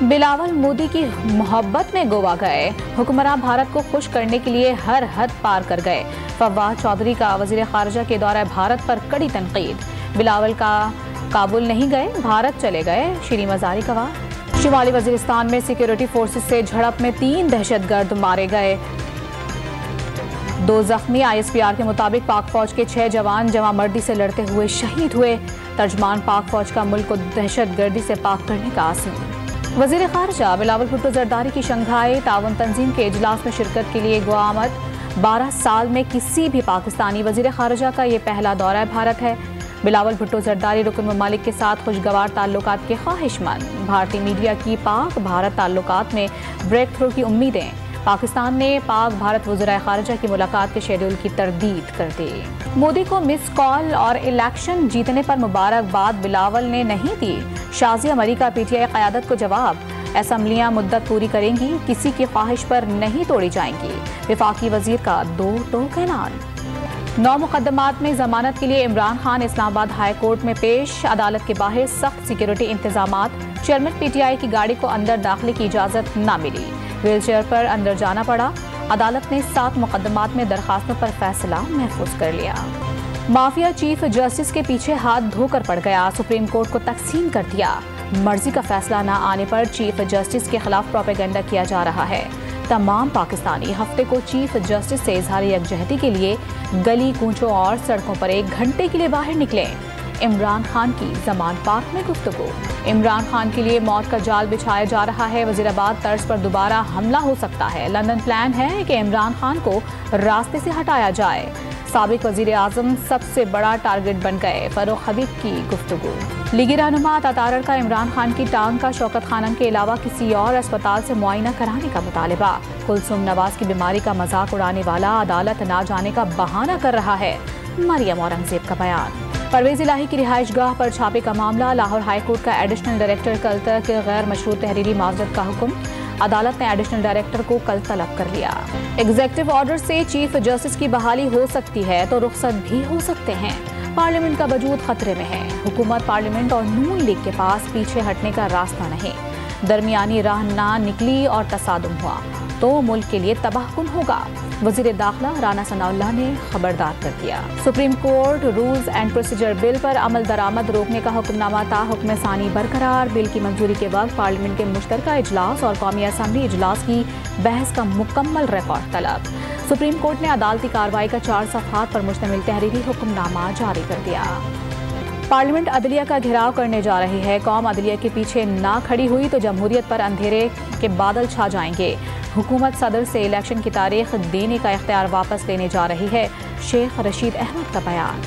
बिलावल मोदी की मोहब्बत में गोवा गए, हुक्मरान भारत को खुश करने के लिए हर हद पार कर गए। फवाद चौधरी का वजीर खारजा के दौरे भारत पर कड़ी तनकीद। बिलावल का काबुल नहीं गए, भारत चले गए, श्री मजारी कहा। शुमाली वजीरिस्तान में सिक्योरिटी फोर्सेस से झड़प में 3 दहशतगर्द मारे गए, 2 जख्मी। ISPR के मुताबिक पाक फौज के 6 जवान जमा मर्दी से लड़ते हुए शहीद हुए। तर्जमान पाक फौज का मुल्क को दहशतगर्दी से पाक करने का आज़म। वजीर खारजा बिलावल भुट्टो जरदारी की शंघाई ताउन तंजीम के इजलास में शिरकत के लिए गोवा आमद। 12 साल में किसी भी पाकिस्तानी वजीर खारजा का ये पहला दौरा भारत है। बिलावल भुट्टो जरदारी रुकन ममालिक के साथ खुशगवार ताल्लुकात के ख्वाहिशमंद। भारतीय मीडिया की पाक भारत ताल्लुकात में ब्रेक थ्रू की उम्मीदें। पाकिस्तान ने पाक भारत वज़ीर खारजा की मुलाकात के शेड्यूल की तरदीद कर दी। मोदी को मिस कॉल और इलेक्शन जीतने पर मुबारकबाद बिलावल ने नहीं दी। शाज़िया मरी का PTI क़यादत को जवाब। असम्बलियाँ मुद्दत पूरी करेंगी, किसी की ख्वाहिश पर नहीं तोड़ी जाएंगी। वफाकी वजीर का 2 टोक ऐलान। 9 मुकदमात में जमानत के लिए इमरान खान इस्लामाबाद हाई कोर्ट में पेश। अदालत के बाहर सख्त सिक्योरिटी इंतजामात। चेयरमैन PTI की गाड़ी को अंदर दाखिले की इजाज़त न मिली, व्हील चेयर पर अंदर जाना पड़ा। अदालत ने 7 मुकदमात में दरखास्तों पर फैसला महफूज कर लिया। माफिया चीफ जस्टिस के पीछे हाथ धोकर पड़ गया, सुप्रीम कोर्ट को तकसीम कर दिया। मर्जी का फैसला न आने पर चीफ जस्टिस के खिलाफ प्रोपेगेंडा किया जा रहा है। तमाम पाकिस्तानी हफ्ते को चीफ जस्टिस से इजहार यकजहती के लिए गली कूचों और सड़कों पर 1 घंटे के लिए बाहर निकले। इमरान खान की जमान पार्क में गुफ्तगू। इमरान खान के लिए मौत का जाल बिछाया जा रहा है, वजीराबाद तर्ज पर दोबारा हमला हो सकता है। लंदन प्लान है कि इमरान खान को रास्ते से हटाया जाए। साबिक वजीर आजम सबसे बड़ा टारगेट बन गए, फरूख हबीब की गुफ्तगू। लीगी रहनुमा तातारड़ का इमरान खान की टांग का शौकत खानम के अलावा किसी और अस्पताल से मुआयना कराने का मुतालिबा। कुलसुम नवाज की बीमारी का मजाक उड़ाने वाला अदालत न जाने का बहाना कर रहा है, मरियम औरंगजेब का बयान। परवेज इलाही की रिहाइश गाह पर छापे का मामला। लाहौर हाई कोर्ट का एडिशनल डायरेक्टर कल तक गैर मशरूत तहरीरी माजरत का हुक्म। अदालत ने एडिशनल डायरेक्टर को कल तलब कर लिया। एग्जीक्यूटिव ऑर्डर से चीफ जस्टिस की बहाली हो सकती है तो रुखसत भी हो सकते हैं। पार्लियामेंट का वजूद खतरे में है। हुकूमत, पार्लियामेंट और नून लीग के पास पीछे हटने का रास्ता नहीं। दरमियानी राह ना निकली और तसादुम हुआ तो मुल्क के लिए तबाहकुन होगा। वजीर दाखिला राना सनाउल्लाह ने खबरदार कर दिया। Supreme court rules and procedure bill पर अमल दरामद रोकने का हुक्मनामा था, हुक्म सानी बरकरार। बिल की मंजूरी के वक्त पार्लियामेंट के मुश्तरका इजलास और कौमी असम्बली इजलास की बहस का मुकम्मल रिकॉर्ड तलब। सुप्रीम कोर्ट ने अदालती कार्रवाई का 4 सफ़हात पर मुश्तमिल तहरीरी हुक्मनामा जारी कर दिया। पार्लियामेंट अदलिया का घेराव करने जा रही है। कौम अदलिया के पीछे ना खड़ी हुई तो जमहूरियत पर अंधेरे के बादल छा जाएंगे। हुकूमत सदर से इलेक्शन की तारीख देने का इख्तियार वापस लेने जा रही है, शेख रशीद अहमद का बयान।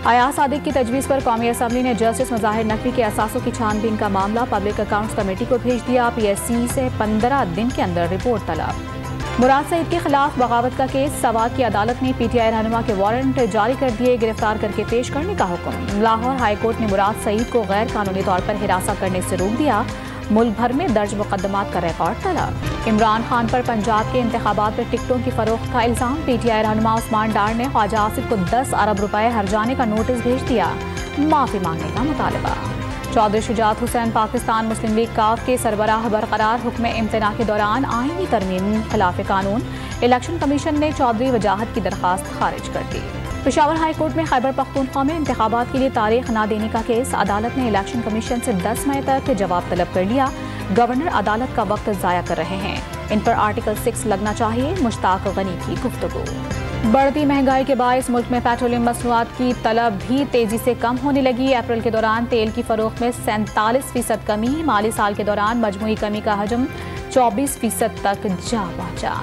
अयाज सादिक की तजवीज़ पर कौमी असम्बली ने जस्टिस मुज़ाहिर नकवी के असासों की छानबीन का मामला पब्लिक अकाउंट्स कमेटी को भेज दिया। PSC से 15 दिन के अंदर रिपोर्ट तलब। मुराद सईद के खिलाफ बगावत का केस। सवात की अदालत ने PTI रहनुमा के वारंट जारी कर दिए, गिरफ्तार करके पेश करने का हुक्म। लाहौर हाई कोर्ट ने मुराद सईद को गैर कानूनी तौर पर हिरासत करने से रोक दिया। मुल्क भर में दर्ज मुकदमात का रिकॉर्ड तलब। इमरान खान पर पंजाब के इंतखाबात में टिकटों की फरोख्त का इल्जाम। PTI रहनुमा उस्मान डार ने ख्वाजा आसिफ को 10 अरब रुपए हर्जाने का नोटिस भेज दिया, माफी मांगने का मुतालबा। चौधरी शुजात हुसैन पाकिस्तान मुस्लिम लीग काफ के सरबराह बरकरार, हुक्म इम्तना के दौरान आईनी तरमीम खिलाफ कानून। इलेक्शन कमीशन ने चौधरी वजाहत की दरखास्त खारिज कर दी। पेशावर हाई कोर्ट में खैबर पख्तूनख्वा में इंतखाबात के लिए तारीख न देने का केस। अदालत ने इलेक्शन कमीशन से 10 मई तक जवाब तलब कर लिया। गवर्नर अदालत का वक्त ज़ाया कर रहे हैं, इन पर आर्टिकल 6 लगना चाहिए। मुश्ताक गनी की गुफ्तगू। बढ़ती महंगाई के बायस मुल्क में पेट्रोलियम मसनूआत की तलब भी तेजी से कम होने लगी। अप्रैल के दौरान तेल की फरोख्त में 47% कमी। माली साल के दौरान मजमूई कमी का हजम 24% तक जा पहुंचा।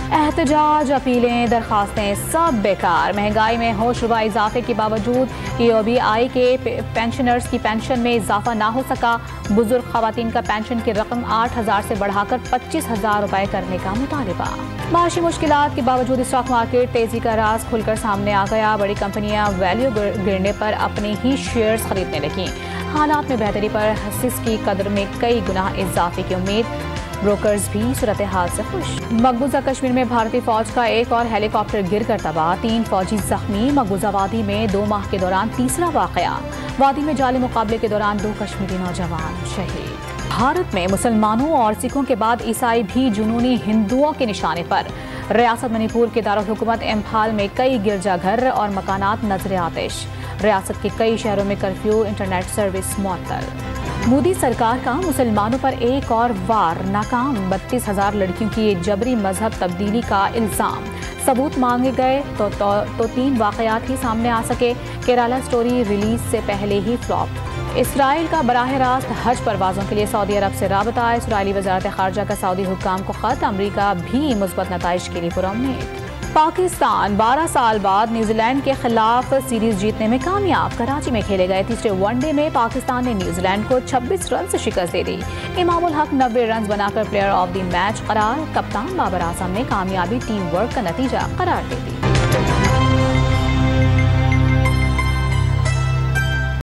एहतजाज, अपीलें, दरखास्तें सब बेकार। महंगाई में होशरुबा इजाफे के बावजूद EOBI के पेंशनर्स की पेंशन में इजाफा ना हो सका। बुजुर्ग खवातीन का पेंशन की रकम 8,000 से बढ़ाकर 25,000 रुपए करने का मुतालिबा। माशी मुश्किलात के बावजूद स्टॉक मार्केट तेजी का राज खुलकर सामने आ गया। बड़ी कंपनियां वैल्यू गिरने पर अपने ही शेयर्स खरीदने लगी। हालात में बेहतरी पर हिस्स की कदर में कई गुना इजाफे की उम्मीद। ब्रोकर्स भी सूरत हाल से खुश। मकबूजा कश्मीर में भारतीय फौज का एक और हेलीकॉप्टर गिरकर तबाह, 3 फौजी जख्मी। मकबूजा वादी में 2 माह के दौरान तीसरा वाकया। वादी में जाली मुकाबले के दौरान 2 कश्मीरी नौजवान शहीद। भारत में मुसलमानों और सिखों के बाद ईसाई भी जुनूनी हिंदुओं के निशाने पर। रियासत मणिपुर के दारुल हुकूमत इम्फाल में कई गिरजाघर और मकानात नजर आतिश। रियासत के कई शहरों में कर्फ्यू, इंटरनेट सर्विस मुअत्तल। मोदी सरकार का मुसलमानों पर एक और वार नाकाम। 32,000 लड़कियों की जबरी मजहब तब्दीली का इल्जाम। सबूत मांगे गए तो 3 वाकयात ही सामने आ सके। केरला स्टोरी रिलीज से पहले ही फ्लॉप। इसराइल का बराह रास्त हज परवाज़ों के लिए सऊदी अरब से राबता। इसराइली वज़ारत ख़ारजा का सऊदी हुक्काम को ख़त। अमरीका भी मुस्बत नताइज के लिए पुरउम्मीद। पाकिस्तान 12 साल बाद न्यूजीलैंड के खिलाफ सीरीज जीतने में कामयाब। कराची में खेले गए तीसरे वनडे में पाकिस्तान ने न्यूजीलैंड को 26 रन से शिकस्त दे दी। इमामुल हक 90 रन बनाकर प्लेयर ऑफ द मैच करार। कप्तान बाबर आजम ने कामयाबी टीम वर्क का नतीजा करार दे दी।